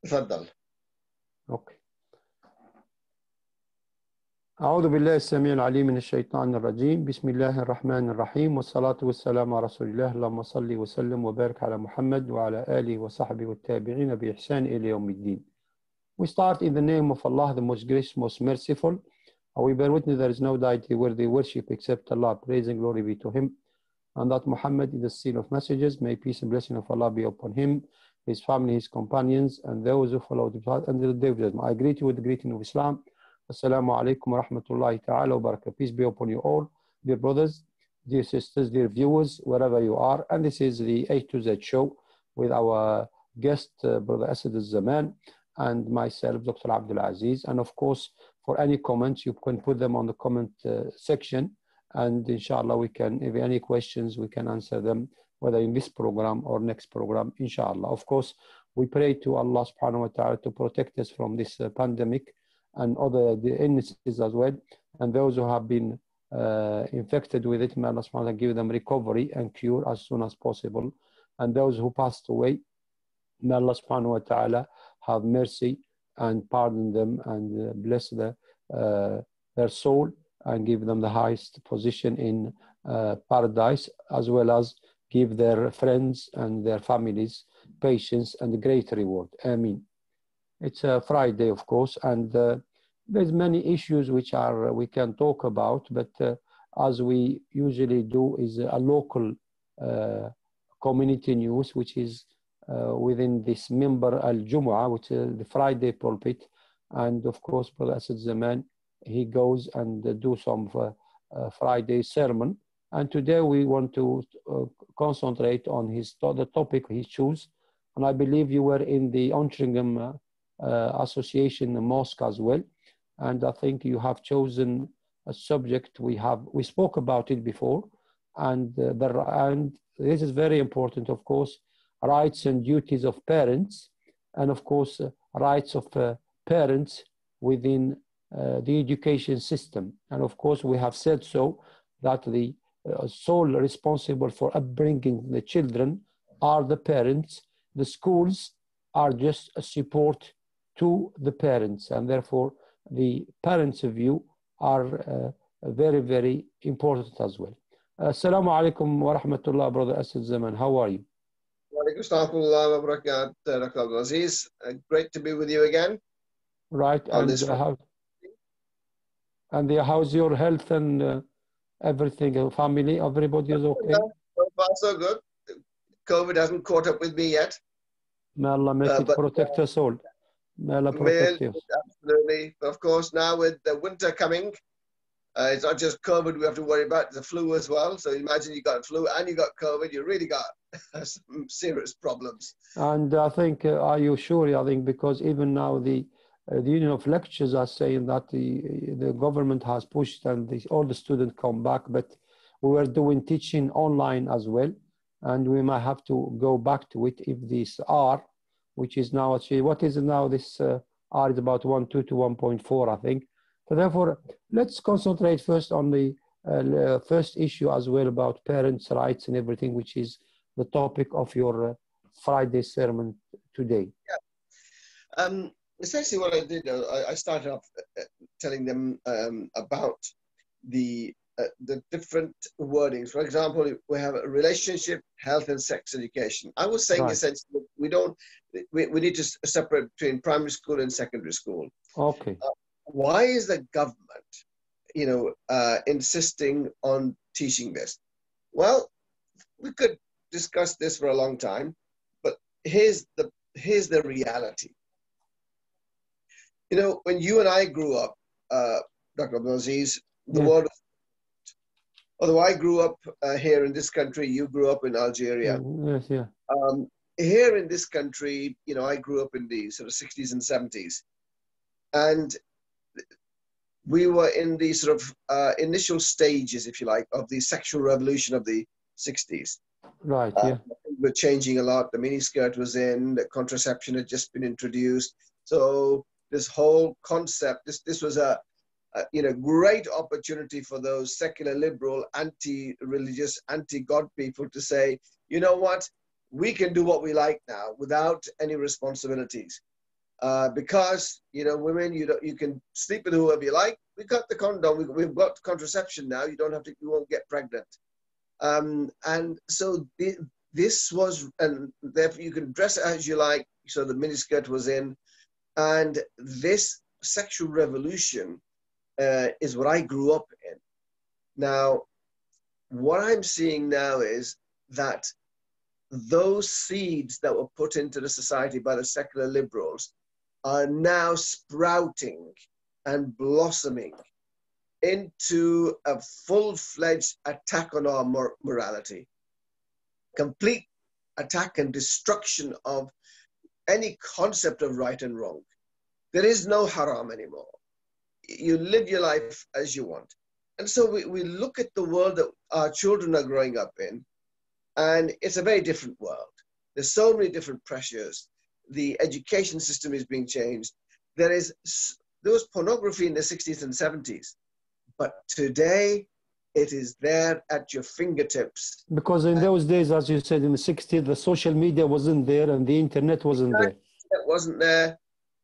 تفضل. اوكي. أعوذ بالله السميع العليم من الشيطان الرجيم. بسم الله الرحمن الرحيم، والصلاة والسلام على رسول الله. اللهم صل وسلم وبارك على محمد وعلى آله وصحبه والتابعين بإحسان إلى يوم الدين. We start in the name of Allah, the most gracious, most merciful. We bear witness there is no deity worthy worship except Allah. Praise and glory be to Him. And that Muhammad is the seal of messages. May peace and blessing of Allah be upon him, his family, his companions, and those who follow the path until the day of judgment. I greet you with the greeting of Islam. Assalamu alaikum wa rahmatullahi ta'ala wa barakatuh. Peace be upon you all, dear brothers, dear sisters, dear viewers, wherever you are. And this is the A2Z show with our guest, Brother Asad Zaman, and myself, Dr. Abdul Aziz. And of course, for any comments, you can put them on the comment section. And inshallah, we can, if any questions, we can answer them, whether in this program or next program, inshallah. Of course, we pray to Allah subhanahu wa ta'ala to protect us from this pandemic and other illnesses as well. And those who have been infected with it, may Allah subhanahu wa ta'ala give them recovery and cure as soon as possible. And those who passed away, may Allah subhanahu wa ta'ala have mercy and pardon them and bless their soul and give them the highest position in paradise, as well as give their friends and their families patience and a great reward. Ameen. It's a Friday, of course, and there's many issues which we can talk about, but as we usually do is a local community news, which is within this member al-Jumu'ah, which is the Friday pulpit. And of course, Brother Asad Zaman, he goes and do some Friday sermon. And today we want to concentrate on the topic he chose. And I believe you were in the Antringham Association Mosque as well. And I think you have chosen a subject we spoke about it before. And this is very important, of course, rights and duties of parents. And of course, rights of parents within the education system. And of course, we have said so that the sole responsible for upbringing the children are the parents. The schools are just a support to the parents, and therefore the parents' view are very, very important as well. Assalamu alaikum wa rahmatullah, Brother Asad Zaman. How are you? Wa alaikum assalam wa barakatuh, Dr. Abdul Aziz. Great to be with you again. Right. And how's your health and everything? Family, everybody is okay? So far, so good. COVID hasn't caught up with me yet. May Allah make it protect us all. May Allah protect us. Absolutely. But of course, now with the winter coming, it's not just COVID we have to worry about, the flu as well. So imagine you got flu and you got COVID, you really got some serious problems. And I think, are you sure? I think because even now the Union of Lecturers are saying that the government has pushed and all the students come back, but we were doing teaching online as well. And we might have to go back to it if this R, which is now actually, what is it now? This R is about 1.2 to 1.4, I think. So therefore, let's concentrate first on the first issue as well about parents' rights and everything, which is the topic of your Friday sermon today. Yeah. Essentially what I did, I started off telling them about the different wordings. For example, we have a relationship, health, and sex education. I was saying essentially we need to separate between primary school and secondary school. Okay. Why is the government, insisting on teaching this? Well, we could discuss this for a long time, but here's the reality. When you and I grew up, Dr. Abdul Aziz, the world, although I grew up here in this country, you grew up in Algeria. Yes, yeah. Here in this country, I grew up in the sort of 60s and 70s. And we were in the sort of initial stages, if you like, of the sexual revolution of the 60s. Right, yeah. We're changing a lot. The miniskirt was in, the contraception had just been introduced. So this whole concept, this was a great opportunity for those secular, liberal, anti-religious, anti-God people to say, you know what, we can do what we like now without any responsibilities. because, you know, women, you can sleep with whoever you like. We got the condom. We've got contraception now. You don't have to. You won't get pregnant. And so this was, and therefore you can dress it as you like. So the miniskirt was in, and this sexual revolution is what I grew up in. Now, what I'm seeing now is that those seeds that were put into the society by the secular liberals are now sprouting and blossoming into a full-fledged attack on our morality, complete attack and destruction of any concept of right and wrong. There is no haram anymore. You live your life as you want. And so we look at the world that our children are growing up in, and it's a very different world. There's so many different pressures. The education system is being changed. There was pornography in the 60s and 70s, but today it is there at your fingertips. Because in those days, as you said, in the 60s, the social media wasn't there and the internet wasn't there. It wasn't there.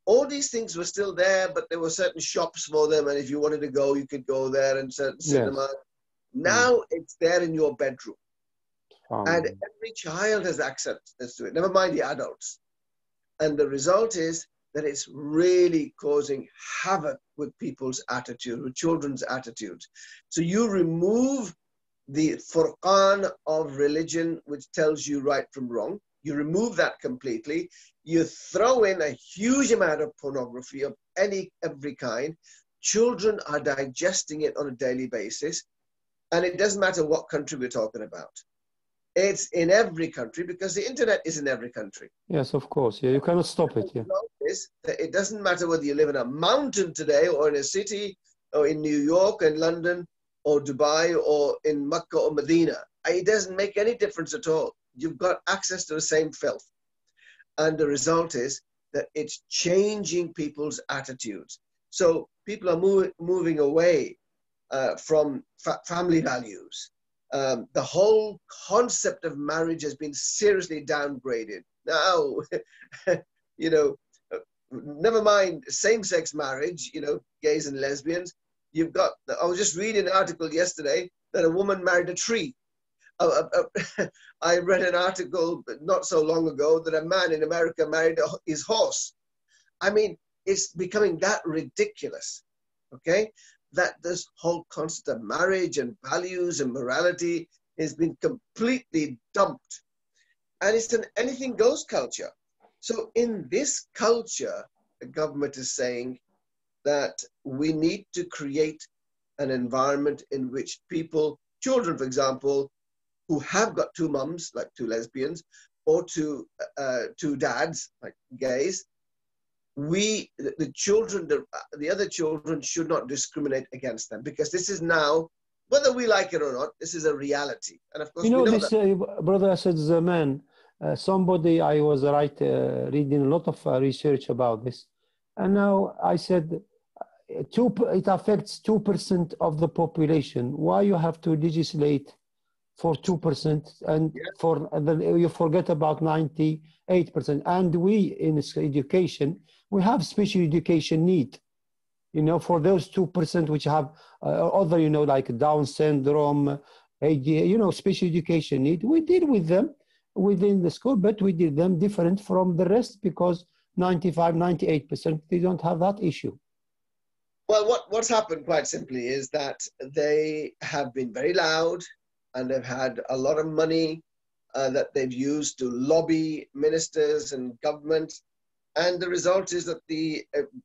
All these things were still there, but there were certain shops for them, and if you wanted to go, you could go there, and certain cinemas. Now it's there in your bedroom. And every child has access to it, never mind the adults. And the result is that it's really causing havoc with people's attitude, with children's attitudes. So you remove the furqan of religion, which tells you right from wrong. You remove that completely. You throw in a huge amount of pornography of every kind. Children are digesting it on a daily basis. And it doesn't matter what country we're talking about. It's in every country because the internet is in every country. Yes, of course. Yeah, you cannot stop it. Yeah. It doesn't matter whether you live in a mountain today or in a city or in New York and London or Dubai or in Mecca or Medina. It doesn't make any difference at all. You've got access to the same filth. And the result is that it's changing people's attitudes. So people are moving away from family values. The whole concept of marriage has been seriously downgraded. Now, you know, never mind same-sex marriage, you know, gays and lesbians. You've got, I was just reading an article yesterday that a woman married a tree. I read an article not so long ago that a man in America married his horse. I mean, it's becoming that ridiculous, okay? That this whole concept of marriage and values and morality has been completely dumped. And it's an anything goes culture. So in this culture, the government is saying that we need to create an environment in which people, children, for example, who have got two mums, like two lesbians, or two dads, like gays, the children, the other children should not discriminate against them, because this is now, whether we like it or not, this is a reality. And of course, you know, we know this Brother Asad Zaman, somebody, I was reading a lot of research about this, and now I said, it affects 2% of the population. Why you have to legislate for 2%, and you forget about 98%? And we in education, we have special education need, you know, for those 2% which have other, you know, like Down syndrome, you know, special education need. We deal with them within the school, but we did them different from the rest because 95, 98%, they don't have that issue. Well, what's happened quite simply is that they have been very loud, and they've had a lot of money that they've used to lobby ministers and government. And the result is that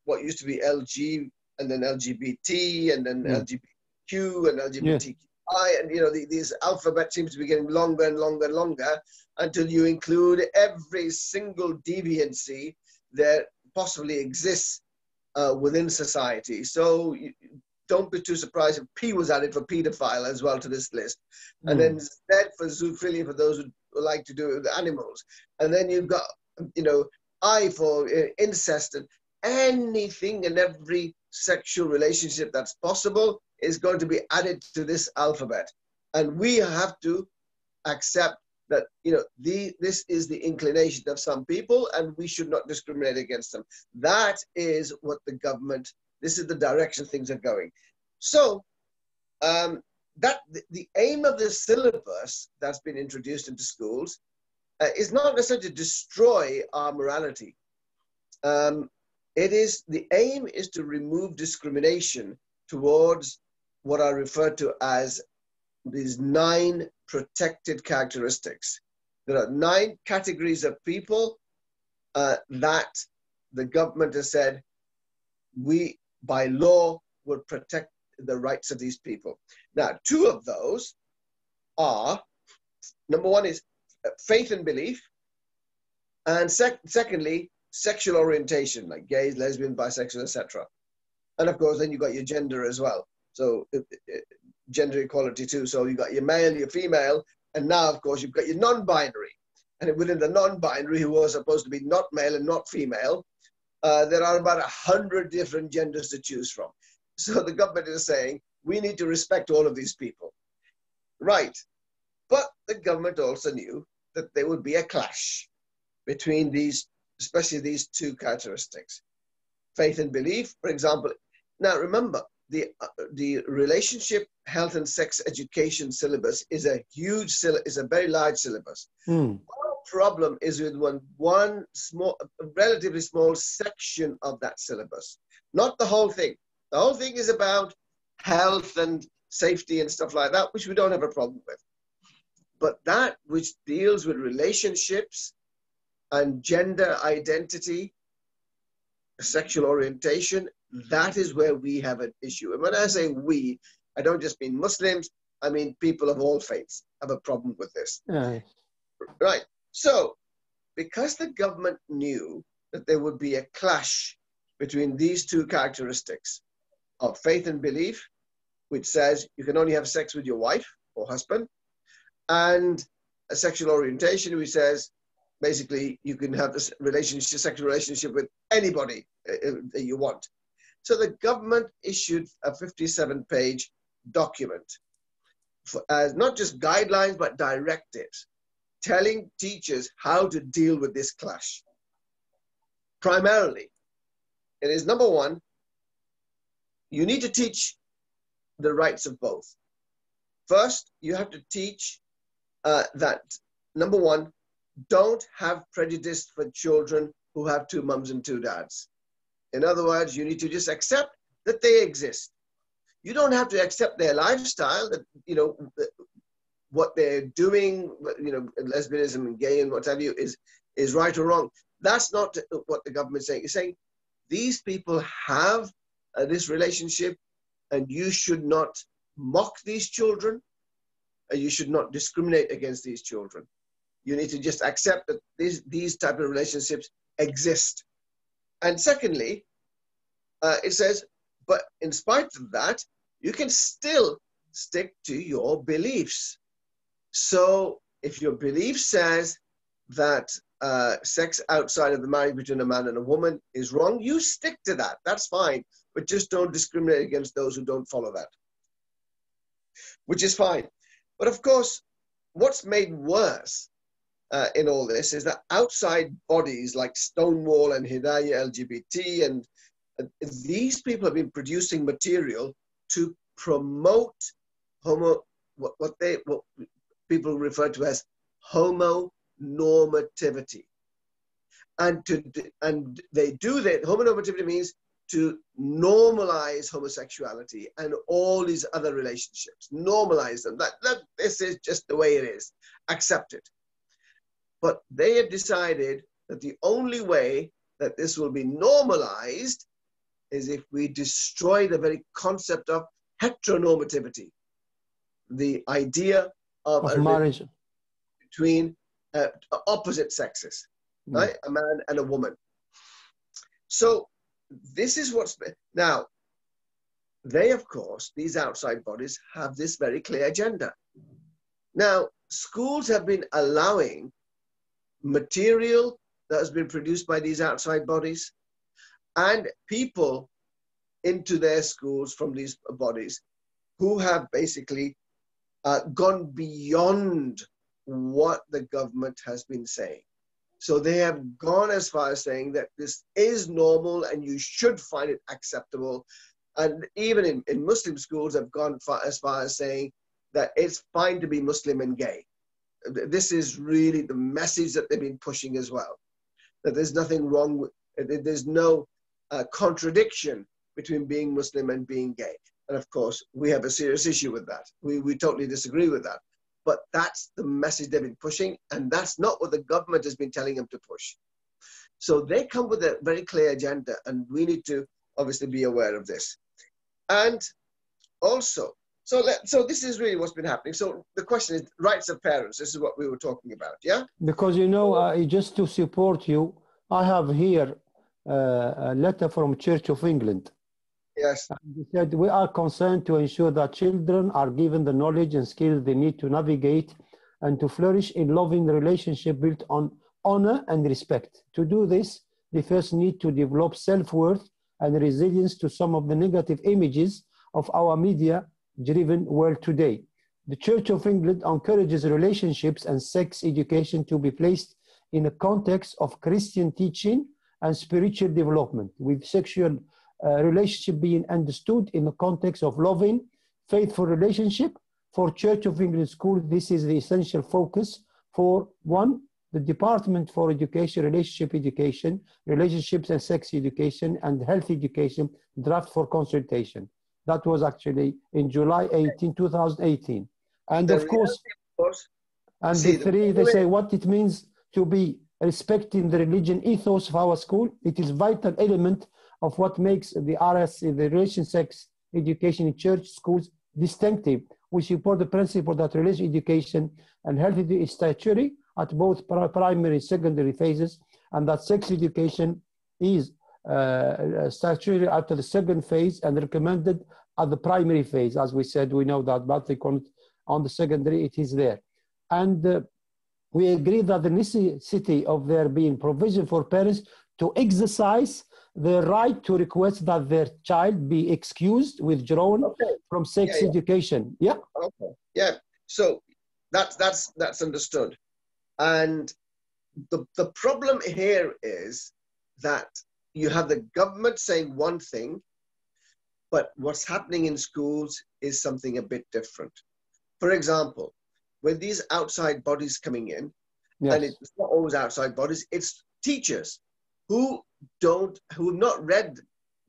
what used to be LG and then LGBT and then LGBTQ and LGBTQI, and you know, these alphabet seems to be getting longer and longer and longer until you include every single deviancy that possibly exists within society. So don't be too surprised if P was added for pedophile as well to this list. And then Z for zoophilia for those who like to do it with animals. And then you've got, you know, I for incest, and anything and every sexual relationship that's possible is going to be added to this alphabet. And we have to accept that, you know, this is the inclination of some people and we should not discriminate against them. That is what the government, this is the direction things are going. So the aim of the syllabus that's been introduced into schools is not necessarily to destroy our morality. The aim is to remove discrimination towards what are referred to as these 9 protected characteristics. There are 9 categories of people that the government has said we, by law, would protect the rights of these people. Now, 2 of those are, number 1 is faith and belief, and secondly, sexual orientation, like gays, lesbian, bisexual, etc. And of course, then you've got your gender as well. So gender equality too. So you've got your male, your female, and now, of course, you've got your non-binary. And within the non-binary, who are supposed to be not male and not female, there are about 100 different genders to choose from. So the government is saying, we need to respect all of these people. Right. But the government also knew that there would be a clash between these, especially these 2 characteristics. Faith and belief, for example. Now, remember, the relationship, health and sex education syllabus is a very large syllabus. Our problem is with one small, relatively small section of that syllabus, not the whole thing. The whole thing is about health and safety and stuff like that, which we don't have a problem with. But that which deals with relationships and gender identity, sexual orientation, that is where we have an issue. And when I say we, I don't just mean Muslims, I mean people of all faiths have a problem with this. Yes. Right. So, because the government knew that there would be a clash between these 2 characteristics of faith and belief, which says you can only have sex with your wife or husband, and a sexual orientation, which says basically you can have this sexual relationship with anybody that you want. So the government issued a 57-page document as not just guidelines, but directives, telling teachers how to deal with this clash. Primarily, it is number 1, you need to teach the rights of both. First, you have to teach that, number 1, don't have prejudice for children who have 2 mums and 2 dads. In other words, you need to just accept that they exist. You don't have to accept their lifestyle, that, you know, what they're doing, you know, lesbianism and gay and what have you is right or wrong. That's not what the government's saying. It's saying these people have this relationship and you should not mock these children and you should not discriminate against these children. You need to just accept that these type of relationships exist. And secondly, it says, but in spite of that, you can still stick to your beliefs. So if your belief says that sex outside of the marriage between a man and a woman is wrong, you stick to that. That's fine. But just don't discriminate against those who don't follow that, which is fine. But of course, what's made worse in all this is that outside bodies like Stonewall and Hidayah LGBT and these people have been producing material to promote what people refer to as homonormativity. And they do that. Homonormativity means to normalize homosexuality and all these other relationships. Normalize them. That this is just the way it is. Accept it. But they have decided that the only way that this will be normalized is if we destroy the very concept of heteronormativity, the idea of marriage between opposite sexes, right? A man and a woman. So this is what's now. They, of course, these outside bodies have this very clear agenda. Now, schools have been allowing material that has been produced by these outside bodies and people into their schools from these bodies who have basically gone beyond what the government has been saying. So they have gone as far as saying that this is normal and you should find it acceptable. And even in Muslim schools have gone as far as saying that it's fine to be Muslim and gay. This is really the message that they've been pushing as well, that there's nothing wrong with, there's no contradiction between being Muslim and being gay. And of course, we have a serious issue with that. We totally disagree with that. But that's the message they've been pushing, and that's not what the government has been telling them to push. So they come with a very clear agenda, and we need to obviously be aware of this. And also, so this is really what's been happening. So the question is rights of parents. This is what we were talking about, yeah? Because, you know, just to support you, I have here a letter from Church of England. Yes. And he said, we are concerned to ensure that children are given the knowledge and skills they need to navigate and to flourish in loving relationship built on honor and respect. To do this, they first need to develop self-worth and resilience to some of the negative images of our media-driven world today. The Church of England encourages relationships and sex education to be placed in a context of Christian teaching and spiritual development, with sexual relationship being understood in the context of loving, faithful relationship. For Church of England schools, this is the essential focus for one, the Department for Education, Relationship Education, Relationships and Sex Education, and Health Education draft for consultation. That was actually in July 18, 2018. And of course, and the three, they say what it means to be respecting the religion ethos of our school. It is vital element of what makes the RS, the relation sex education in church schools, distinctive. We support the principle that relation education and health is statutory at both primary and secondary phases, and that sex education is statutory after the second phase and recommended at the primary phase. As we said, we know that, but on the secondary, it is there. And we agree that the necessity of there being provision for parents to exercise the right to request that their child be excused, withdrawn from sex education. Yeah. Okay. Yeah. So that's understood. And the problem here is that you have the government saying one thing, but what's happening in schools is something a bit different. For example, with these outside bodies coming in, and it's not always outside bodies, it's teachers who have not read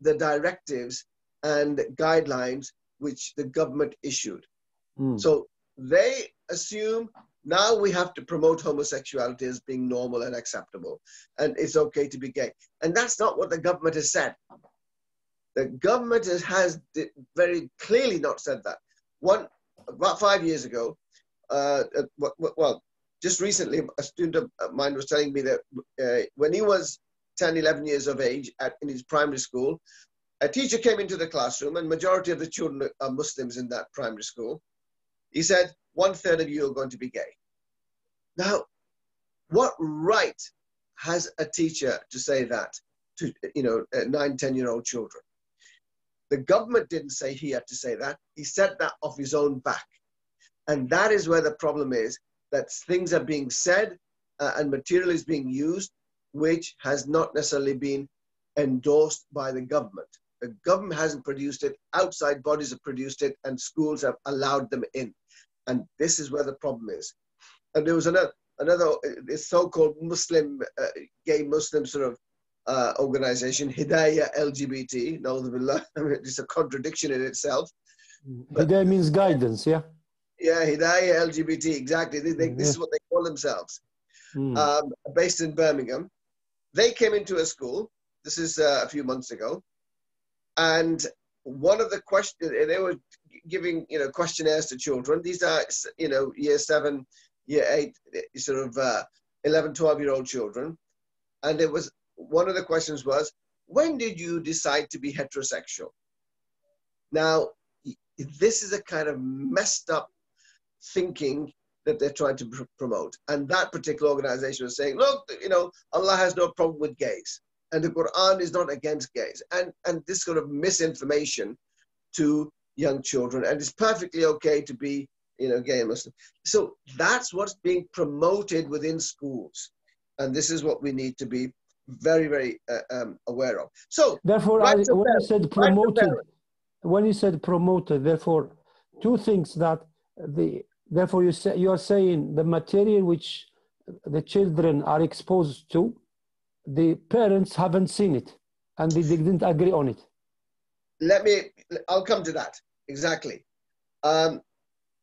the directives and guidelines which the government issued. So they assume now we have to promote homosexuality as being normal and acceptable, and it's okay to be gay. And that's not what the government has said. The government has very clearly not said that. About 5 years ago, well, just recently, a student of mine was telling me that when he was 10, 11 years of age in his primary school, a teacher came into the classroom, and majority of the children are Muslims in that primary school. He said, 1/3 of you are going to be gay. Now, what right has a teacher to say that to 9, 10-year-old children? The government didn't say he had to say that. He said that off his own back. And that is where the problem is, that things are being said and material is being used, which has not necessarily been endorsed by the government. The government hasn't produced it, outside bodies have produced it, and schools have allowed them in. And this is where the problem is. And there was another this so-called Muslim, gay Muslim sort of organization, Hidayah LGBT, I mean, it's a contradiction in itself. Hidayah means guidance, yeah? Yeah, Hidayah LGBT, exactly. This is what they call themselves. Based in Birmingham. They came into a school, this is a few months ago, and one of the questions, they were giving, questionnaires to children. These are, year 7, year 8, sort of 11, 12-year-old children. And it was, one of the questions was, when did you decide to be heterosexual? Now, this is a kind of messed up thinking that they're trying to promote. And that particular organization was saying, look, Allah has no problem with gays, and the Quran is not against gays. And this sort of misinformation to young children. And it's perfectly okay to be gay and Muslim. So that's what's being promoted within schools. And this is what we need to be very, very aware of. So, therefore, when you said promoted, therefore, two things that therefore you are saying the material which the children are exposed to, the parents haven't seen it and they didn't agree on it. I'll come to that. Exactly. Now,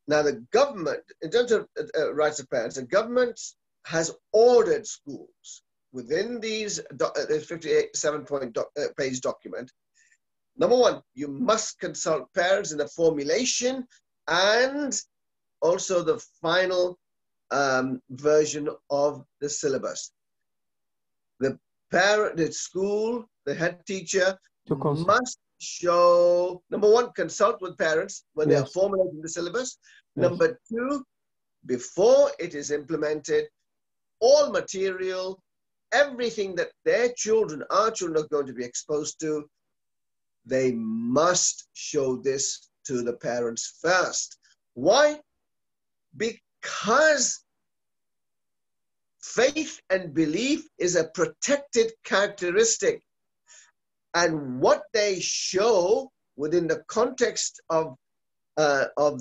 the government, in terms of rights of parents, the government has ordered schools within these 57-page document. Number one, you must consult parents in the formulation and also the final version of the syllabus. The parent, the school, the head teacher must show, number one, consult with parents when they are formulating the syllabus. Number two, before it is implemented, all material, everything that our children are going to be exposed to, they must show this to the parents first. Why? Because faith and belief is a protected characteristic. And what they show within the context of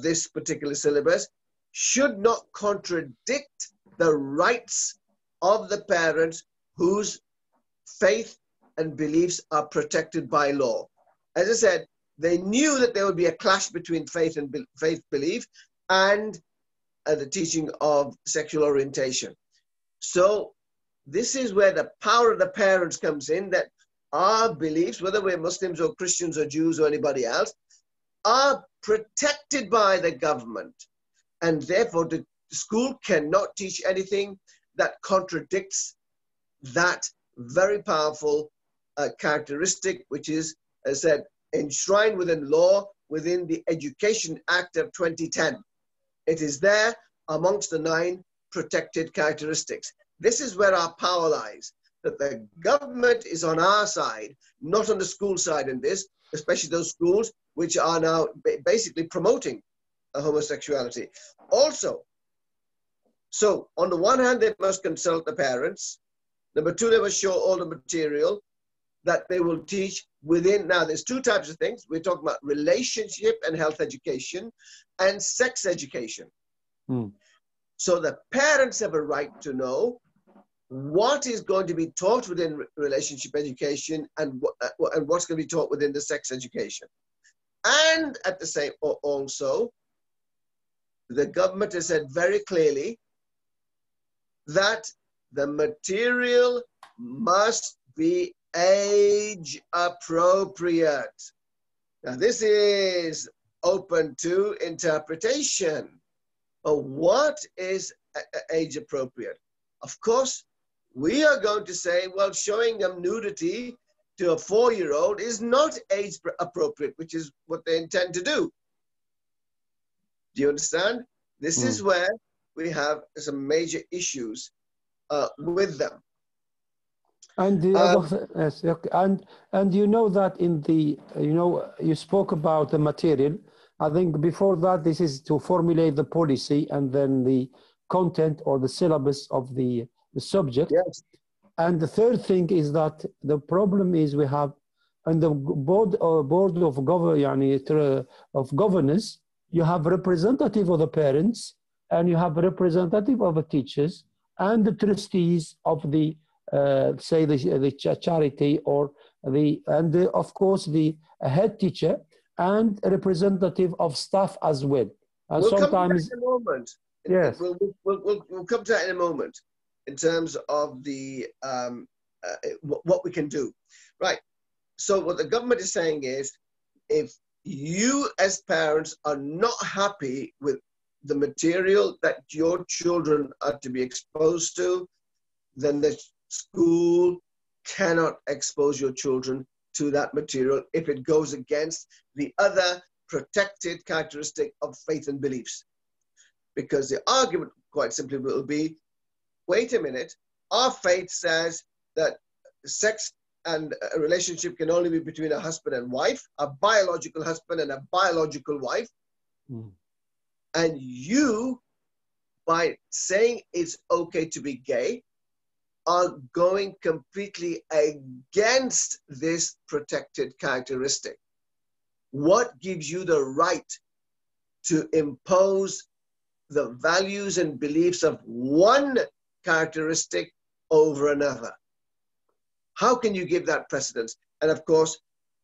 this particular syllabus should not contradict the rights of the parents whose faith and beliefs are protected by law. As I said, they knew that there would be a clash between faith and belief and the teaching of sexual orientation. So this is where the power of the parents comes in, that our beliefs, whether we're Muslims or Christians or Jews or anybody else, are protected by the government. And therefore, the school cannot teach anything that contradicts that very powerful characteristic, which is, as I said, enshrined within law, within the Education Act of 2010. It is there amongst the 9 protected characteristics. This is where our power lies, that the government is on our side, not on the school side in this, especially those schools which are now basically promoting homosexuality. Also, so on the one hand, they must consult the parents. Number two, they must show all the material that they will teach within. Now, there's 2 types of things. We're talking about relationship and health education and sex education. So the parents have a right to know what is going to be taught within relationship education and what's going to be taught within the sex education. And at the same, also, the government has said very clearly that the material must be age appropriate. Now, this is open to interpretation. What is age appropriate? Of course, we are going to say, well, showing them nudity to a 4-year-old is not age appropriate, which is what they intend to do. Do you understand? This is where we have some major issues with them. And the other, yes, and you know that in the, you spoke about the material. I think before that, this is to formulate the policy and then the content or the syllabus of the subject. Yes. And the third thing is that the problem is we have on the board of governors, you have representative of the parents and you have representative of the teachers and the trustees of the say the charity or of course the head teacher and a representative of staff as well. And we'll sometimes come to that in a moment. Yes, we'll come to that in a moment in terms of the what we can do. Right. So what the government is saying is, if you as parents are not happy with the material that your children are to be exposed to, then the school cannot expose your children to that material if it goes against the other protected characteristic of faith and beliefs. Because the argument quite simply will be, wait a minute, our faith says that sex and a relationship can only be between a husband and wife, a biological husband and a biological wife. And you, by saying it's okay to be gay, are going completely against this protected characteristic. What gives you the right to impose the values and beliefs of one characteristic over another? How can you give that precedence? And of course,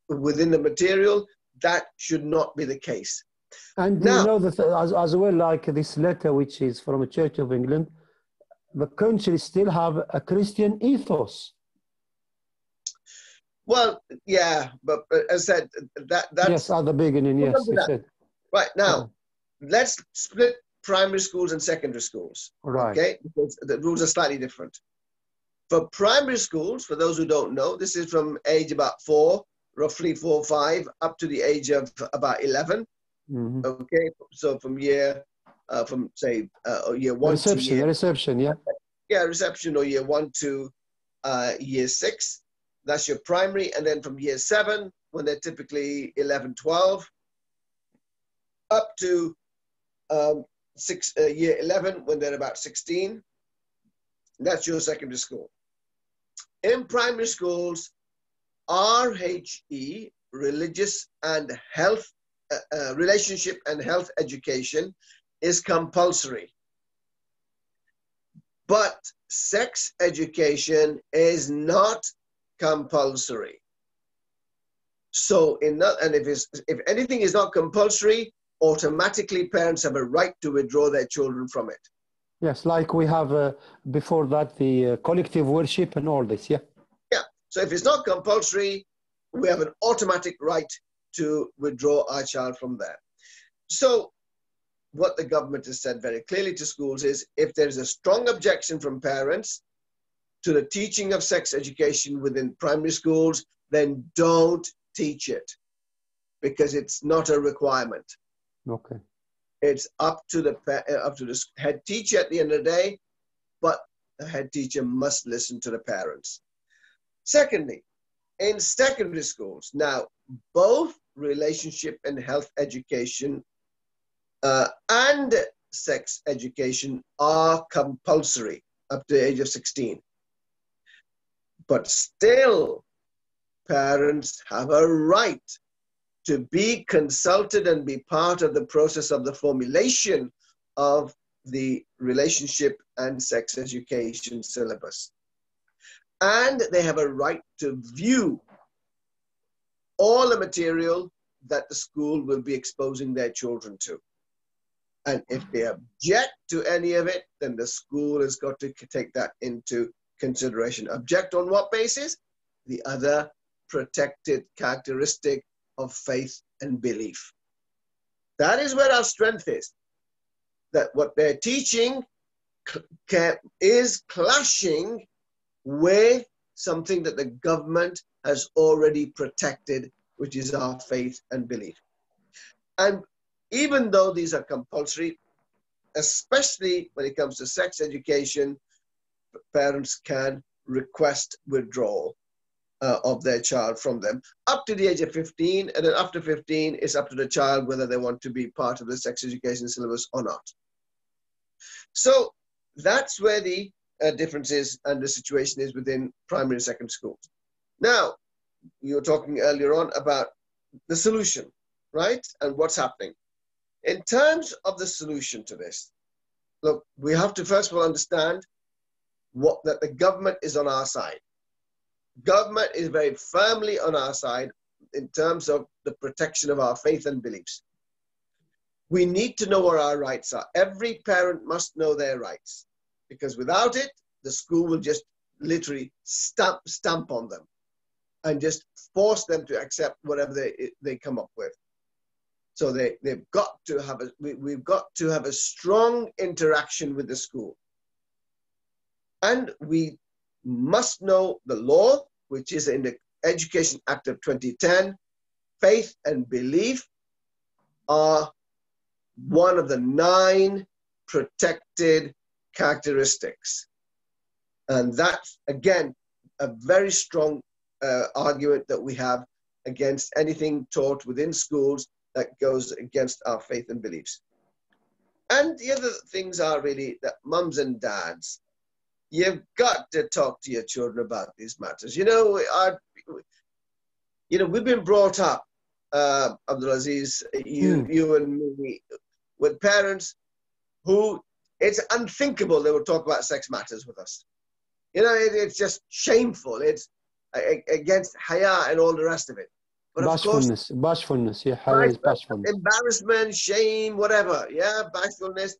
within the material, that should not be the case. And now, you know that as well, like this letter, which is from a Church of England, the country still have a Christian ethos. Well, yeah, but as I said, that's... Yes, at the beginning, yes, you said. Right, now, let's split primary schools and secondary schools, right? Okay, because the rules are slightly different. For primary schools, for those who don't know, this is from age about 4, roughly 4 or 5, up to the age of about 11. Mm-hmm. Okay, so from year 1 reception, to year... reception, yeah. Yeah, reception, or year 1 to year 6. That's your primary. And then from year 7, when they're typically 11, 12, up to year 11, when they're about 16. That's your secondary school. In primary schools, RHE, religious and health, relationship and health education, is compulsory. But sex education is not compulsory. So, if anything is not compulsory, automatically parents have a right to withdraw their children from it. Yes, like we have before that the collective worship and all this, yeah? Yeah, so if it's not compulsory, we have an automatic right to withdraw our child from there. So what the government has said very clearly to schools is, if there's a strong objection from parents to the teaching of sex education within primary schools, then don't teach it, because it's not a requirement. Okay. It's up to the head teacher at the end of the day, but the head teacher must listen to the parents. Secondly, in secondary schools, now both relationship and health education and sex education are compulsory up to the age of 16. But still, parents have a right to be consulted and be part of the process of the formulation of the relationship and sex education syllabus. And they have a right to view all the material that the school will be exposing their children to. And if they object to any of it, then the school has got to take that into consideration. Object on what basis? The other protected characteristic of faith and belief. That is where our strength is. That what they're teaching is clashing with something that the government has already protected, which is our faith and belief. And even though these are compulsory, especially when it comes to sex education, parents can request withdrawal of their child from them up to the age of 15, and then after 15, it's up to the child whether they want to be part of the sex education syllabus or not. So that's where the difference is and the situation is within primary and secondary schools. Now, you were talking earlier on about the solution, right? And what's happening. In terms of the solution to this, look, we have to first of all understand that the government is on our side. Government is very firmly on our side in terms of the protection of our faith and beliefs. We need to know what our rights are. Every parent must know their rights, because without it, the school will just literally stamp on them and just force them to accept whatever they come up with. So we've got to have a strong interaction with the school. And we must know the law, which is in the Education Act of 2010. Faith and belief are one of the 9 protected characteristics. And that's, again, a very strong argument that we have against anything taught within schools that goes against our faith and beliefs. And the other things are really that mums and dads, you've got to talk to your children about these matters. We've been brought up, Abdul Aziz, you and me, with parents who it's unthinkable they would talk about sex matters with us. It's just shameful. It's against haya and all the rest of it. But bashfulness, of course, bashfulness. Yeah, haya is bashfulness. Embarrassment, shame, whatever. Yeah, bashfulness.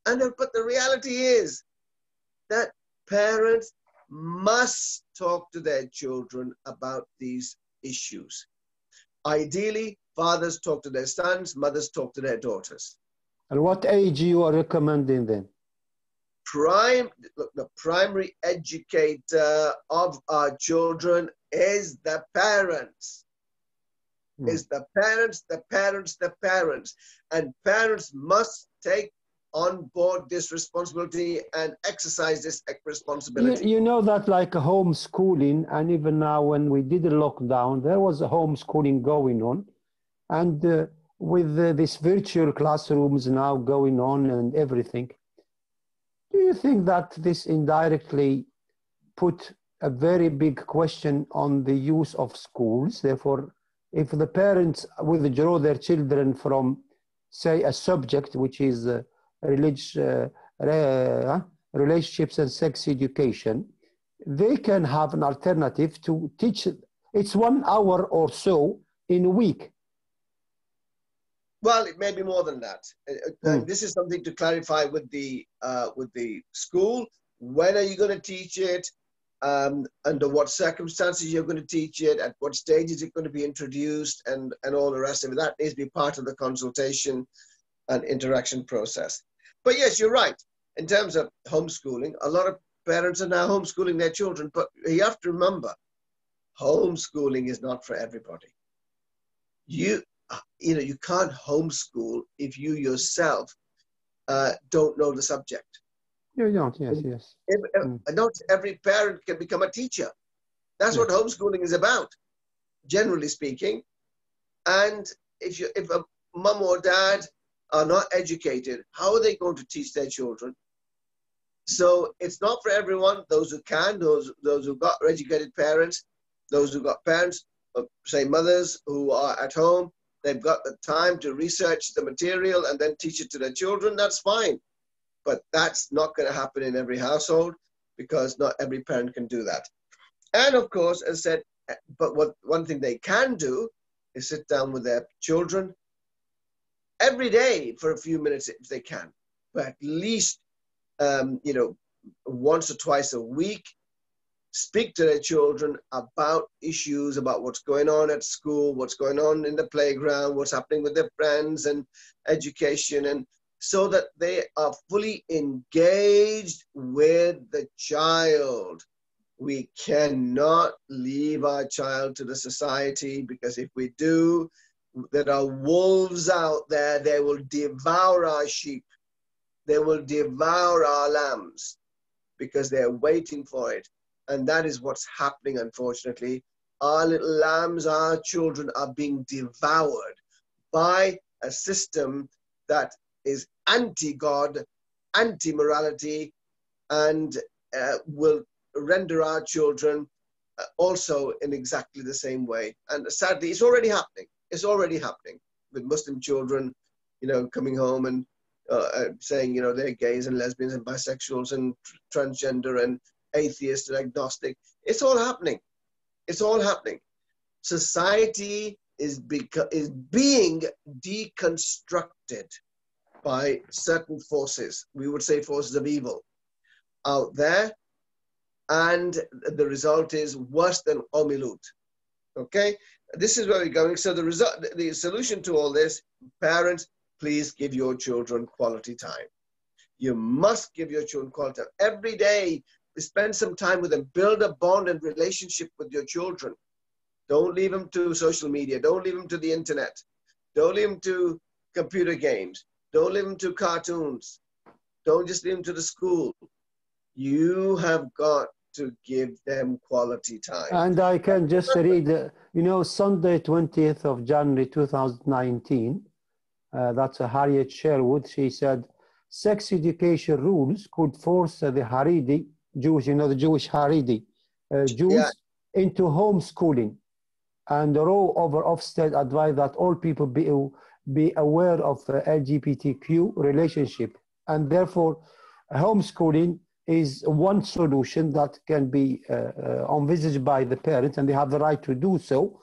But the reality is that parents must talk to their children about these issues. Ideally, fathers talk to their sons, mothers talk to their daughters. And what age you are recommending then? The primary educator of our children is the parents. Is the parents, the parents, the parents. And parents must take on board this responsibility and exercise this responsibility. You know that like homeschooling, and even now when we did the lockdown, there was a homeschooling going on. And with these virtual classrooms now going on and everything, do you think that this indirectly put a very big question on the use of schools? Therefore, if the parents withdraw their children from, say, a subject which is relationships and sex education, they can have an alternative to teach. It's 1 hour or so in a week. Well, it may be more than that. And this is something to clarify with the school. When are you going to teach it? Under what circumstances you're going to teach it? At what stage is it going to be introduced? And all the rest of it. That needs to be part of the consultation and interaction process. But yes, you're right. In terms of homeschooling, a lot of parents are now homeschooling their children. But you have to remember, homeschooling is not for everybody. You can't homeschool if you yourself don't know the subject. You don't, yes. Not every parent can become a teacher. That's what homeschooling is about, generally speaking. And if a mum or dad are not educated, how are they going to teach their children? So it's not for everyone. Those who can, those who got educated parents, those who got parents, say mothers who are at home, they've got the time to research the material and then teach it to their children, that's fine. But that's not going to happen in every household because not every parent can do that. And of course, as I said, but one thing they can do is sit down with their children every day for a few minutes if they can, but at least, once or twice a week, speak to their children about issues, about what's going on at school, what's going on in the playground, what's happening with their friends and education, and so that they are fully engaged with the child. We cannot leave our child to the society, because if we do, there are wolves out there. They will devour our sheep. They will devour our lambs because they're waiting for it. And that is what's happening, unfortunately. Our little lambs, our children are being devoured by a system that is anti-God, anti-morality, and will render our children also in exactly the same way. And sadly, it's already happening. It's already happening with Muslim children, coming home and saying, they're gays and lesbians and bisexuals and transgender and atheist and agnostic. It's all happening. It's all happening. Society is being deconstructed by certain forces. We would say forces of evil out there. And the result is worse than Omilut. Okay? This is where we're going. So the solution to all this, parents, please give your children quality time. You must give your children quality time. Every day, spend some time with them. Build a bond and relationship with your children. Don't leave them to social media. Don't leave them to the internet. Don't leave them to computer games. Don't leave them to cartoons. Don't just leave them to the school. You have got to give them quality time. And I can just read, Sunday, 20th of January, 2019, that's Harriet Sherwood. She said, sex education rules could force the Haredi Jews, the Jewish Haredi Jews, into homeschooling. And Roe over Ofsted advised that all people be aware of LGBTQ relationship. And therefore, homeschooling is one solution that can be envisaged by the parents, and they have the right to do so.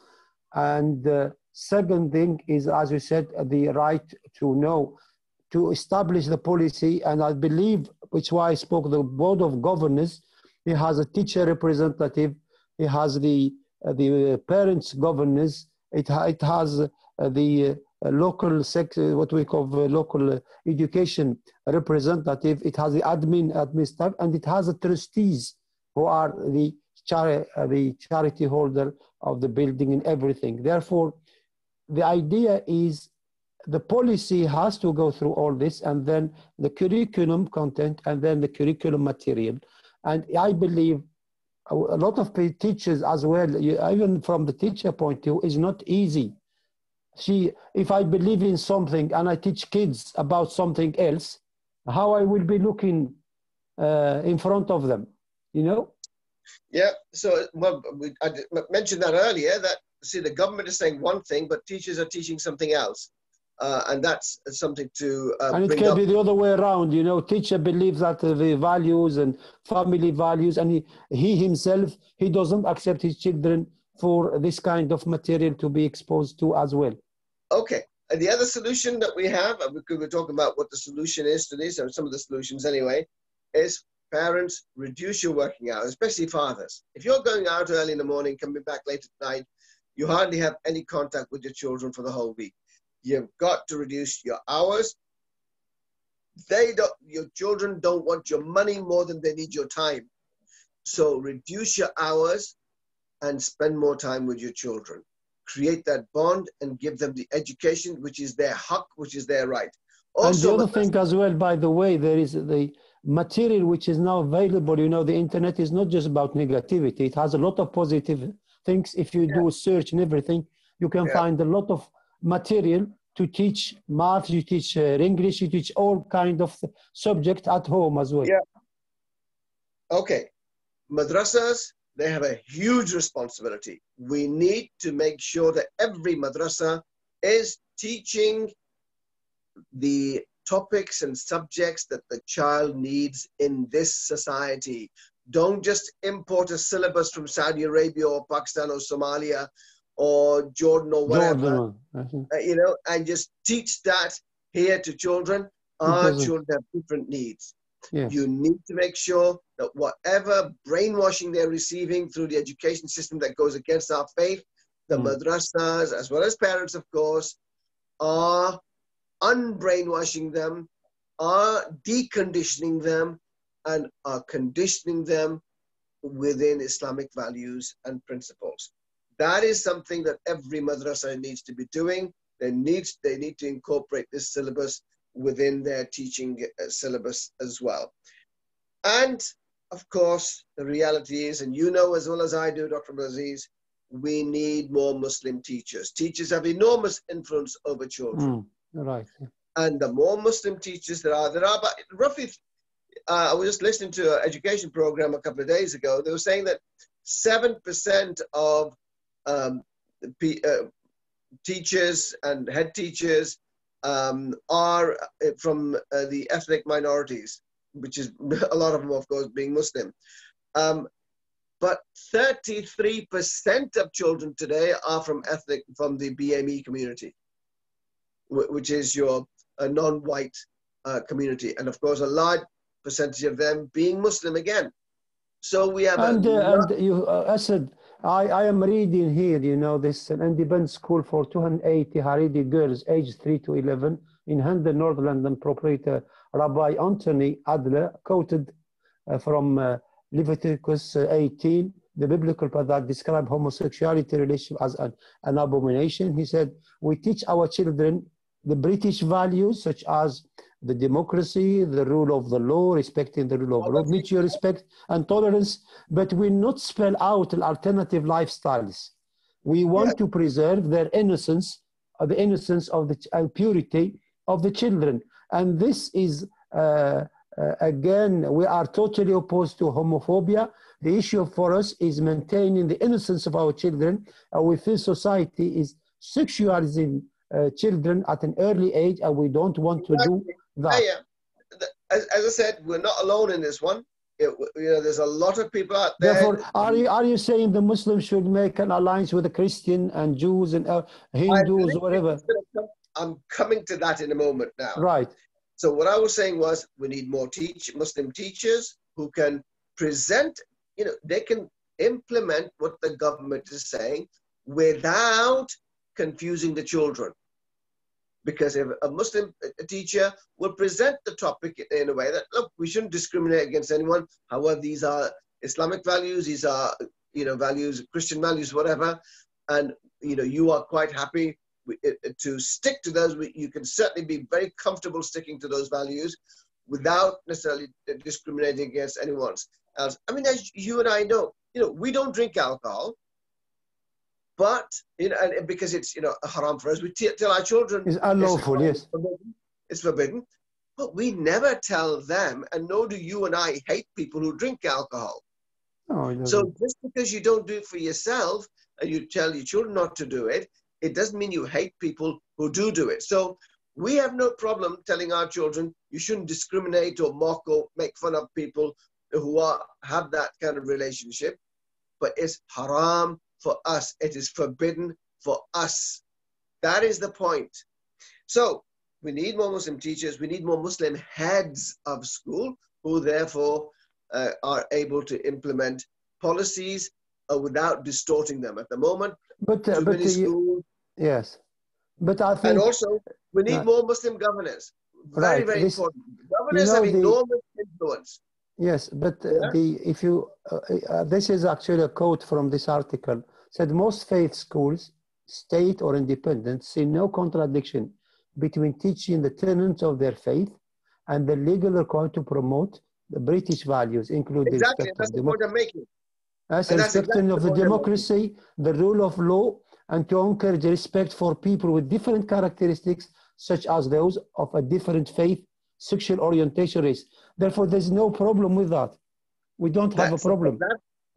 And second thing is, as you said, the right to establish the policy. And I believe, which is why I spoke, the Board of Governors, it has a teacher representative, it has the parents governors, it has the local what we call local education representative, it has the admin staff, and it has the trustees who are the charity holder of the building and everything. Therefore, the idea is the policy has to go through all this, and then the curriculum content, and then the curriculum material. And I believe a lot of teachers as well, even from the teacher point of view, is not easy. If I believe in something and I teach kids about something else, how I will be looking in front of them, Yeah, so I mentioned that earlier, that, see, the government is saying one thing, but teachers are teaching something else. And that's something to and it can be the other way around, teacher believes that the values and family values, and he himself, he doesn't accept his children for this kind of material to be exposed to as well. Okay, and the other solution that we have, because we're talking about what the solution is to this, or some of the solutions anyway, is parents, reduce your working hours, especially fathers. If you're going out early in the morning, coming back late at night, you hardly have any contact with your children for the whole week. You've got to reduce your hours. Your children don't want your money more than they need your time. So reduce your hours and spend more time with your children. Create that bond and give them the education, which is their haq, which is their right. Also, and the other thing as well, by the way, there is the material which is now available. The internet is not just about negativity. It has a lot of positive things. If you do a search and everything, you can find a lot of material to teach math, you teach English, you teach all kind of subject at home as well. Yeah. Okay. Madrasas, they have a huge responsibility. We need to make sure that every madrasa is teaching the topics and subjects that the child needs in this society. Don't just import a syllabus from Saudi Arabia or Pakistan or Somalia or Jordan or whatever, and just teach that here to children. Our children have different needs. Yes. You need to make sure that whatever brainwashing they're receiving through the education system that goes against our faith, the madrasas, as well as parents, of course, are unbrainwashing them, are deconditioning them, and are conditioning them within Islamic values and principles. That is something that every madrasa needs to be doing. They need to incorporate this syllabus within their teaching syllabus as well. And of course, the reality is, and you know as well as I do, Dr. Abdul Aziz, we need more Muslim teachers. Teachers have enormous influence over children. Right. And the more Muslim teachers there are about roughly, I was just listening to an education program a couple of days ago. They were saying that 7% of teachers and head teachers are from the ethnic minorities, which is a lot of them, of course, being Muslim. But 33% of children today are from the BME community, which is your non-white community. And of course, a large percentage of them being Muslim again. So we have Asad, I am reading here, this an independent school for 280 Haredi girls aged 3 to 11 in Hendon, North London. Proprietor Rabbi Anthony Adler quoted from Leviticus 18, the biblical part that described homosexuality relationship as an abomination. He said, we teach our children the British values such as the democracy, the rule of the law, respecting the rule of law, mutual respect and tolerance, but we not spell out alternative lifestyles. We want to preserve their innocence the innocence of the and purity of the children. And this is, again, we are totally opposed to homophobia. The issue for us is maintaining the innocence of our children. We feel society is sexualizing children at an early age, and we don't want to do that. Yeah. As I said, we're not alone in this one. There's a lot of people out there. Therefore, are you saying the Muslims should make an alliance with the Christian and Jews and Hindus, whatever? I'm coming to that in a moment now. Right. So what I was saying was we need more Muslim teachers who can present, they can implement what the government is saying without confusing the children. Because if a Muslim teacher will present the topic in a way that, look, we shouldn't discriminate against anyone. However, these are Islamic values, these are, values, Christian values, whatever. And, you are quite happy to stick to those. You can certainly be very comfortable sticking to those values without necessarily discriminating against anyone else. I mean, as you and I know, we don't drink alcohol. But, and because it's, haram for us, we tell our children. It's unlawful, yes. It's forbidden. But we never tell them, and nor do you and I hate people who drink alcohol. No, so just because you don't do it for yourself and you tell your children not to do it, it doesn't mean you hate people who do it. So we have no problem telling our children you shouldn't discriminate or mock or make fun of people who have that kind of relationship. But it's haram for us. It is forbidden for us. That is the point. So we need more Muslim teachers. We need more Muslim heads of school who therefore are able to implement policies without distorting them. At the moment, too many schools. Yes. But I think... And also, we need more Muslim governors. Very, very important. Governors have enormous influence. Yes, but this is actually a quote from this article. Said most faith schools, state or independent, see no contradiction between teaching the tenets of their faith and the legal requirement to promote the British values, including exactly, that's the point I'm making. As respecting of the democracy, the rule of law, and to encourage respect for people with different characteristics, such as those of a different faith, sexual orientation, race. Therefore, there's no problem with that. We don't have a problem.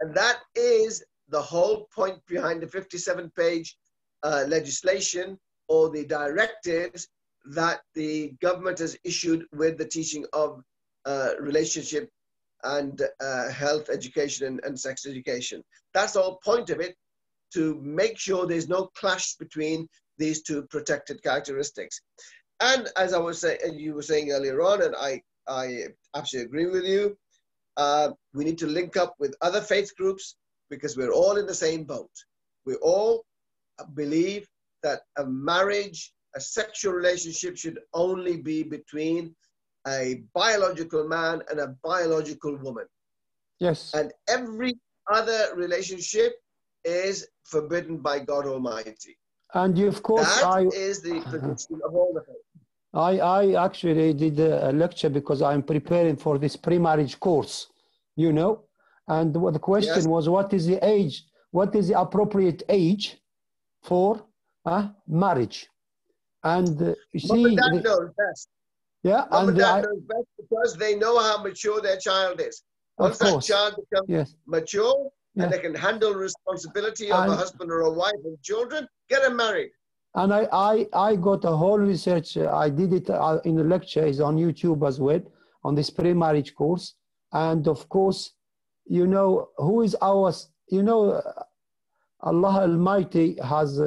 And that is the whole point behind the 57-page legislation or the directives that the government has issued with the teaching of relationship and health education and sex education. That's the whole point of it, to make sure there's no clash between these two protected characteristics. And as I was saying, you were saying earlier on, and I absolutely agree with you, we need to link up with other faith groups because we're all in the same boat. We all believe that a marriage, a sexual relationship should only be between a biological man and a biological woman. Yes. And every other relationship is forbidden by God Almighty. And you, of course, that is the position of all the faith. I actually did a lecture because I'm preparing for this pre-marriage course, and the question was, what is the age? What is the appropriate age for marriage? And you see, Mom and Dad knows best. Yeah, Mom and Dad knows best because they know how mature their child is. Once that child becomes mature and they can handle responsibility of a husband or a wife and children, get them married. And I got a whole research. I did it in a lecture. It's on YouTube as well, on this pre-marriage course. And of course, who is ours? Allah Almighty has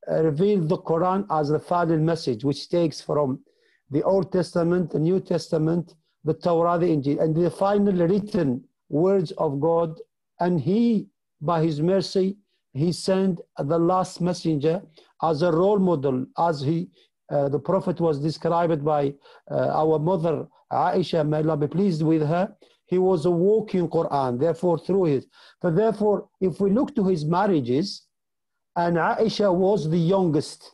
revealed the Quran as the final message, which takes from the Old Testament, the New Testament, the Torah, the Injil, and the final written words of God. And He, by His mercy, He sent the last messenger as a role model, as the Prophet was described by our mother Aisha, may Allah be pleased with her. He was a walking Quran, therefore through it. But therefore, if we look to his marriages, and Aisha was the youngest,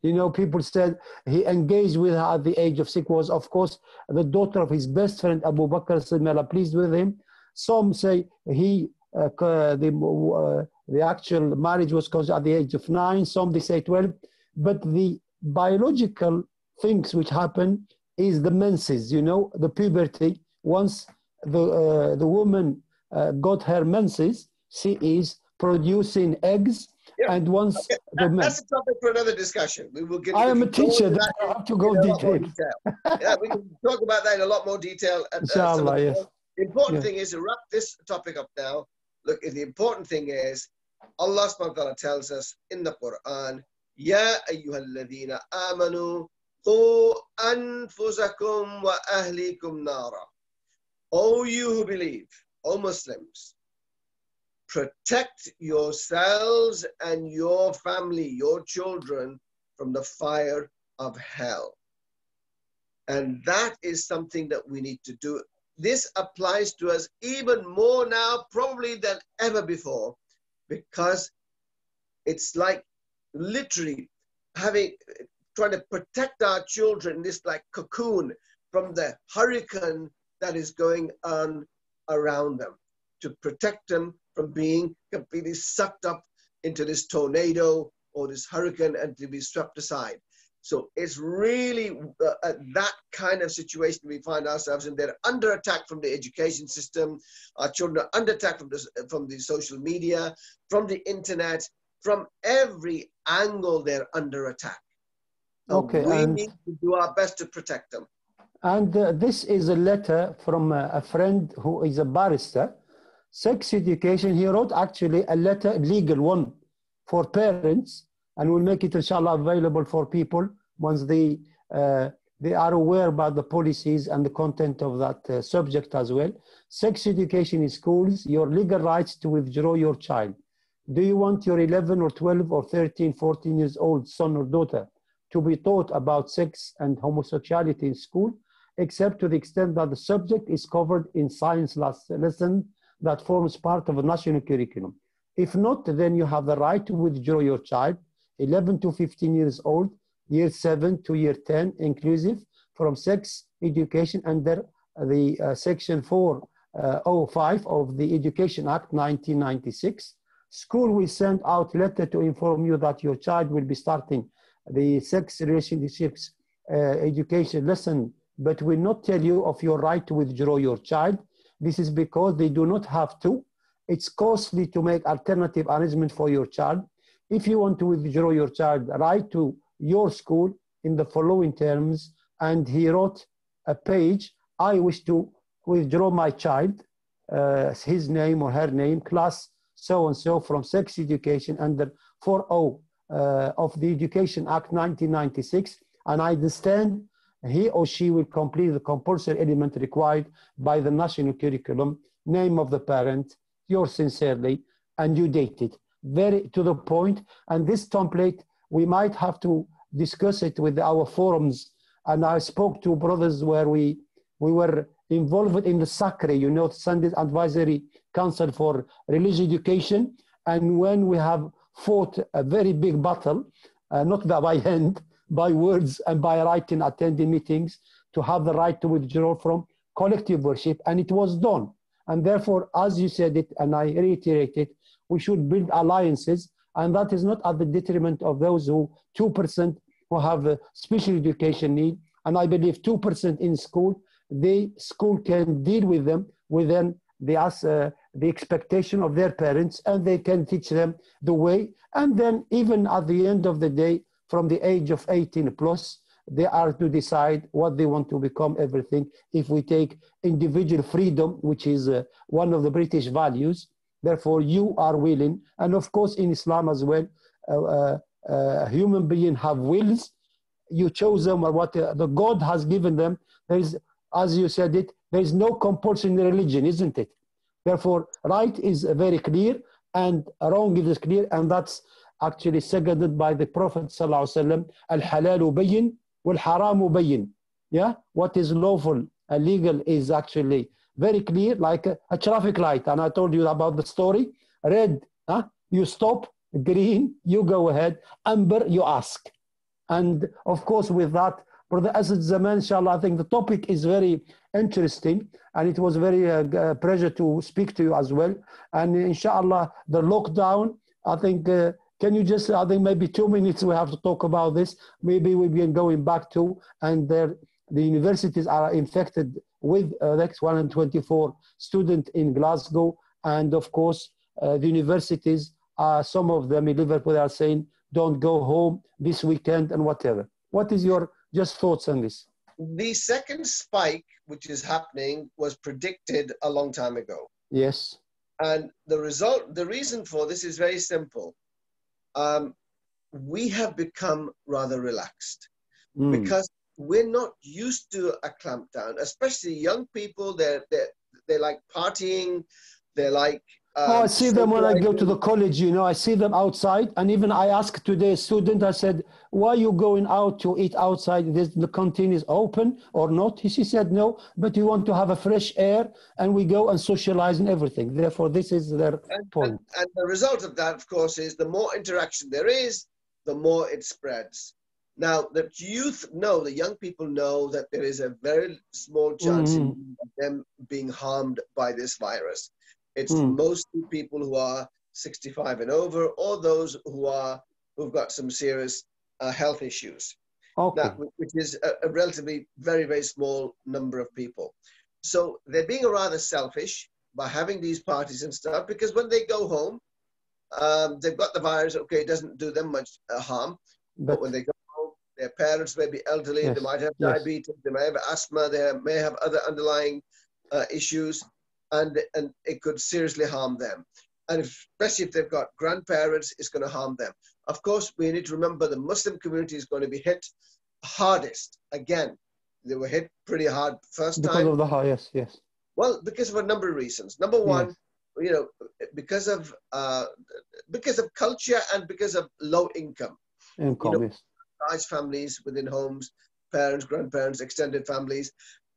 people said he engaged with her at the age of 6, was of course the daughter of his best friend Abu Bakr, may Allah pleased with him. Some say the actual marriage was caused at the age of 9. Some they say 12. but the biological things which happen is the menses, you know, the puberty. Once the woman got her menses, she is producing eggs, Yeah. and once Okay. the men. That's a topic for another discussion. We I am a can go teacher, into then that I have to go in a lot more detail. detail. Yeah, we can talk about that in a lot more detail at some of Inshallah, the yes. points. The important Yeah. thing is to wrap this topic up now. Look, the important thing is Allah subhanahu wa ta'ala tells us in the Quran, Ya ayyuhalladhina amanu qu anfusakum wa ahlikum nara. O you who believe, O Muslims, protect yourselves and your family, your children, from the fire of hell. And that is something that we need to do. This applies to us even more now, probably than ever before, because it's like literally trying to protect our children in this like cocoon from the hurricane that is going on around them, to protect them from being completely sucked up into this tornado or this hurricane and to be swept aside. So it's really that kind of situation we find ourselves in. They're under attack from the education system. Our children are under attack from the social media, from the internet, from every angle. They're under attack. Okay, we need to do our best to protect them. And this is a letter from a friend who is a barrister. Sex education, he wrote actually a letter, legal one, for parents, and we'll make it inshallah available for people once they are aware about the policies and the content of that subject as well. Sex education in schools, your legal rights to withdraw your child. Do you want your 11 or 12 or 13, 14 years old son or daughter to be taught about sex and homosexuality in school, except to the extent that the subject is covered in science lesson that forms part of a national curriculum? If not, then you have the right to withdraw your child, 11 to 15 years old, year 7 to year 10 inclusive, from sex education under the section 405 of the Education Act 1996. School will send out letter to inform you that your child will be starting the sex relationships education lesson, but will not tell you of your right to withdraw your child. This is because they do not have to. It's costly to make alternative arrangement for your child. If you want to withdraw your child, write to your school in the following terms. And he wrote a page, I wish to withdraw my child, his name or her name, class so-and-so, from sex education under 40 of the Education Act 1996. And I understand he or she will complete the compulsory element required by the national curriculum, name of the parent, yours sincerely, and you date it. Very to the point. And this template, we might have to discuss it with our forums. And I spoke to brothers where we were involved in the SACRE, you know, Sunday Advisory Council for Religious Education. And when we have fought a very big battle, not by hand, by words and by writing, attending meetings, to have the right to withdraw from collective worship, and it was done. And therefore, as you said it, and I reiterate it, we should build alliances, and that is not at the detriment of those 2% who have a special education need. And I believe 2% in school, the school can deal with them within the expectation of their parents, and they can teach them the way. And then even at the end of the day, from the age of 18 plus, they are to decide what they want to become, everything. If we take individual freedom, which is one of the British values, therefore you are willing. And of course in Islam as well, human beings have wills. You chose them or what the God has given them. There is, as you said it, there is no compulsion in religion, isn't it? Therefore, right is very clear and wrong is clear, and that's actually seconded by the Prophet ﷺ, al-halalu bayyin wal-haramu bayyin. Yeah, what is lawful and legal is actually very clear, like a traffic light. And I told you about the story. Red, you stop. Green, you go ahead. Amber, you ask. And of course, with that, Brother Asad Zaman, inshallah, I think the topic is very interesting, and it was very pleasure to speak to you as well. And inshallah, the lockdown, I think, can you just, I think maybe 2 minutes we have to talk about this. Maybe we've been going back to, and the universities are infected with next 124 students in Glasgow. And of course, the universities, some of them in Liverpool are saying, don't go home this weekend and whatever. What is your just thoughts on this? The second spike, which is happening, was predicted a long time ago. Yes. And the reason for this is very simple. We have become rather relaxed because we're not used to a clampdown, especially young people. They like partying. They like. I see them when I go to the college, you know, I see them outside. And even I asked today a student, I said, why are you going out to eat outside? The canteen is open or not? She said, no, but you want to have a fresh air and we go and socialize and everything. Therefore, this is their point. And the result of that, of course, is the more interaction there is, the more it spreads. Now, the youth know, the young people know that there is a very small chance of them being harmed by this virus. It's mostly people who are 65 and over, or those who've got some serious health issues. Okay. Now, which is a relatively very, very small number of people. So they're being rather selfish by having these parties and stuff, because when they go home, they've got the virus. Okay, it doesn't do them much harm, but when they go home, their parents may be elderly. They might have diabetes. They may have asthma. They may have other underlying issues. And it could seriously harm them. And especially if they've got grandparents, it's going to harm them. Of course, we need to remember the Muslim community is going to be hit hardest. Again, they were hit pretty hard first time. Because of the highest, yes. Well, because of a number of reasons. Number one, you know, because of culture and because of low income. Yes. Large families within homes, parents, grandparents, extended families.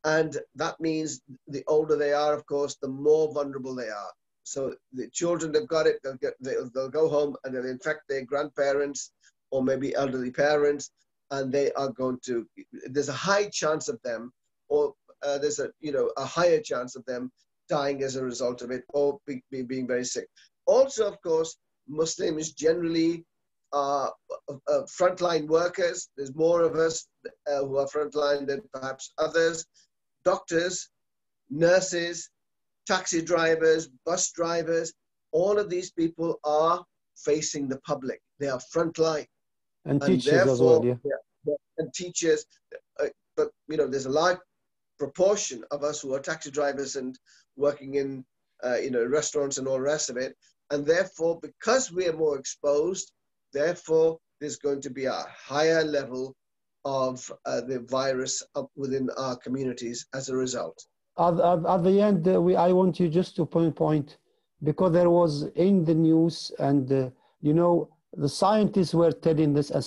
And that means the older they are, of course, the more vulnerable they are. So the children that got it, they'll go home and they'll infect their grandparents or maybe elderly parents, and they are going to. There's a high chance of them, or there's a higher chance of them dying as a result of it, or being very sick. Also, of course, Muslims generally are frontline workers. There's more of us who are frontline than perhaps others. Doctors, nurses, taxi drivers, bus drivers, all of these people are facing the public. They are frontline. And teachers as well, and teachers. But, you know, there's a large proportion of us who are taxi drivers and working in, restaurants and all the rest of it. And therefore, because we are more exposed, therefore, there's going to be a higher level of the virus within our communities as a result. At the end, I want you just to point, because there was in the news, and the scientists were telling this, a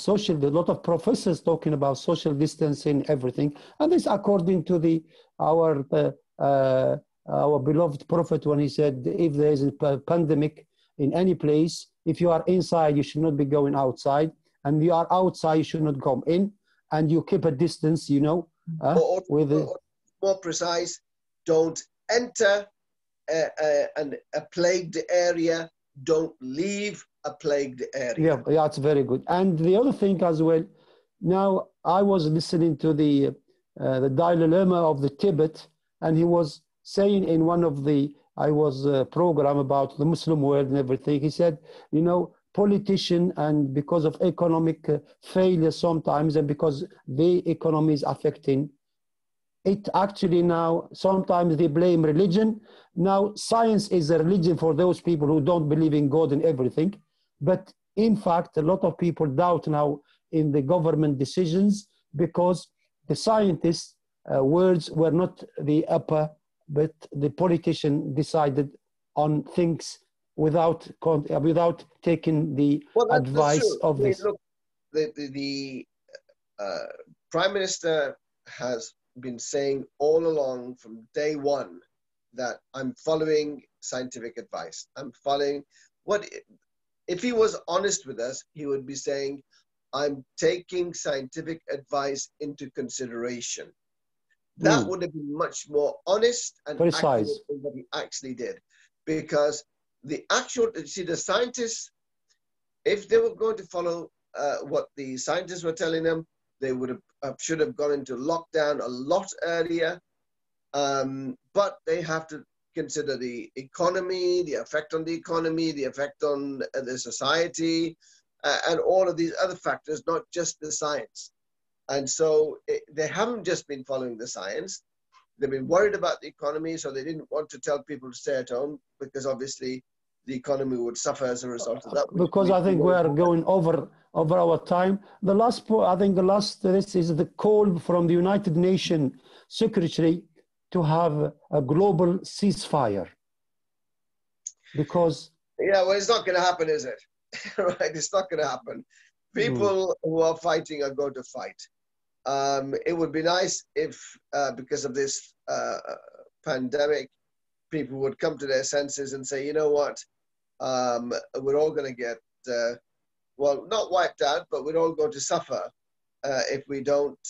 lot of professors talking about social distancing, everything, and this according to our beloved prophet, when he said, if there is a pandemic in any place, if you are inside, you should not be going outside, and you are outside, you should not come in. And you keep a distance, more precise, don't enter a plagued area, don't leave a plagued area. Yeah, it's very good. And the other thing as well, now I was listening to the Dalai Lama of the Tibet, and he was saying in one of program about the Muslim world and everything, he said, politician, and because of economic failure sometimes, and because the economy is affecting it, actually now sometimes they blame religion. Now science is a religion for those people who don't believe in God and everything, but in fact a lot of people doubt now in the government decisions, because the scientists' words were not the upper, but the politician decided on things without taking the advice of this. Look, the Prime Minister has been saying all along from day one that I'm following scientific advice. I'm following if he was honest with us, he would be saying, I'm taking scientific advice into consideration. That would have been much more honest and accurate than what he actually did. Because the scientists, If they were going to follow what the scientists were telling them, they should have gone into lockdown a lot earlier. But they have to consider the economy, the effect on the economy, the effect on the society, and all of these other factors, not just the science. And so they haven't just been following the science. They've been worried about the economy, so they didn't want to tell people to stay at home because obviously the economy would suffer as a result of that. Because I think we are going over our time. I think this is the call from the United Nations Secretary to have a global ceasefire. Because yeah, well, it's not going to happen, is it? Right, it's not going to happen. People who are fighting are going to fight. It would be nice if, because of this pandemic, people would come to their senses and say, you know what, we're all going to get, well, not wiped out, but we're all going to suffer if we don't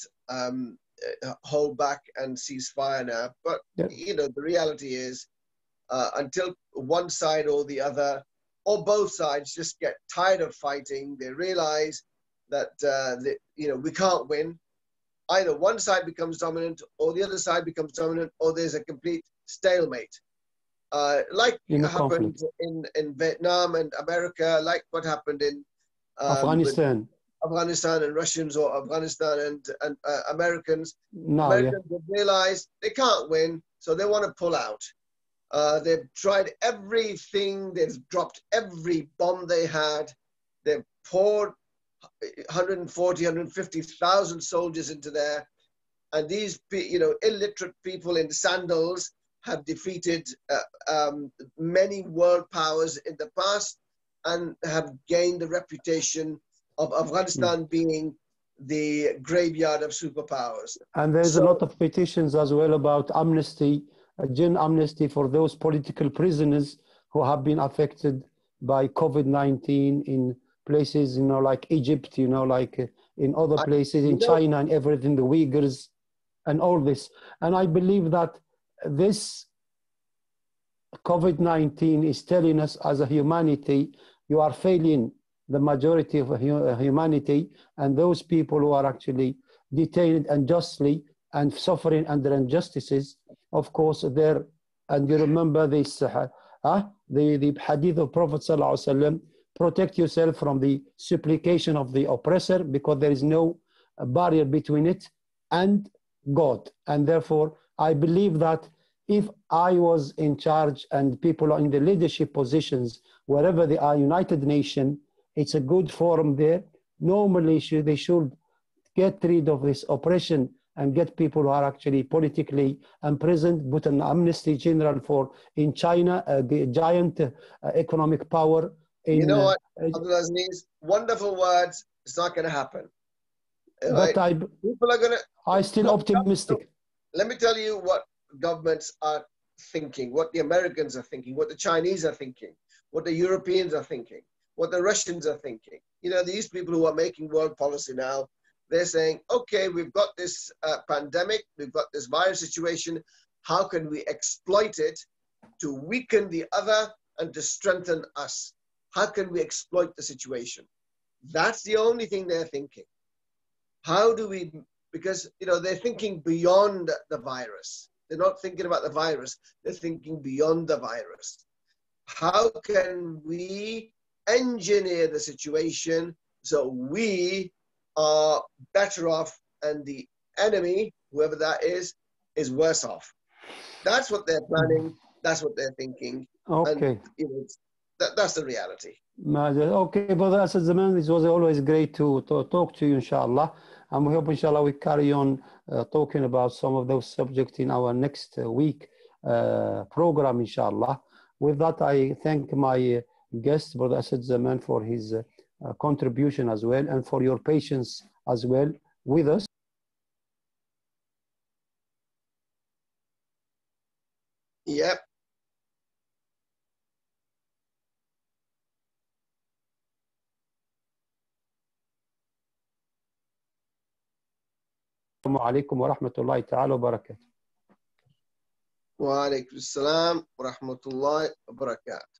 hold back and cease fire now. But, you know, the reality is until one side or the other, or both sides just get tired of fighting, they realize that, you know, we can't win. Either one side becomes dominant or the other side becomes dominant, or there's a complete stalemate. Like happened in Vietnam and America, like what happened in Afghanistan and Russians, or Afghanistan and Americans. No, Americans have realized they can't win, so they want to pull out. They've tried everything. They've dropped every bomb they had. They've poured 140, 150,000 soldiers into there. And these, you know, illiterate people in sandals have defeated many world powers in the past and have gained the reputation of Afghanistan being the graveyard of superpowers. And there's a lot of petitions as well about amnesty, general amnesty for those political prisoners who have been affected by COVID-19 in places, you know, like Egypt, you know, like in other places, in China and everything, the Uyghurs and all this. And I believe that this COVID-19 is telling us as a humanity, you are failing the majority of humanity, and those people who are actually detained unjustly and suffering under injustices, of course, they're, and you remember this, the hadith of Prophet Sallallahu Alaihi Wasallam, protect yourself from the supplication of the oppressor, because there is no barrier between it and God. And therefore, I believe that if I was in charge and people are in the leadership positions, wherever they are, United Nations, it's a good forum there. Normally, they should get rid of this oppression and get people who are actually politically imprisoned, put an amnesty general for in China, the giant economic power. You know what, Abdul Aziz, wonderful words. It's not going to happen. But right? People are going to. I'm still optimistic. Let me tell you what governments are thinking, what the Americans are thinking, what the Chinese are thinking, what the Europeans are thinking, what the Russians are thinking. You know, these people who are making world policy now, they're saying, okay, we've got this pandemic, we've got this virus situation. How can we exploit it to weaken the other and to strengthen us? How can we exploit the situation? That's the only thing they're thinking. How do we, because, you know, they're thinking beyond the virus. They're not thinking about the virus. They're thinking beyond the virus. How can we engineer the situation so we are better off and the enemy, whoever that is worse off? That's what they're planning. That's what they're thinking. Okay. And, you know, that's the reality. Okay, Brother Asad Zaman, it was always great to talk to you, inshallah. And we hope, inshallah, we carry on talking about some of those subjects in our next week program, inshallah. With that, I thank my guest, Brother Asad Zaman, for his contribution as well, and for your patience as well with us. Yep. السلام عليكم ورحمة الله تعالى وبركاته. وعليكم السلام ورحمة الله وبركاته.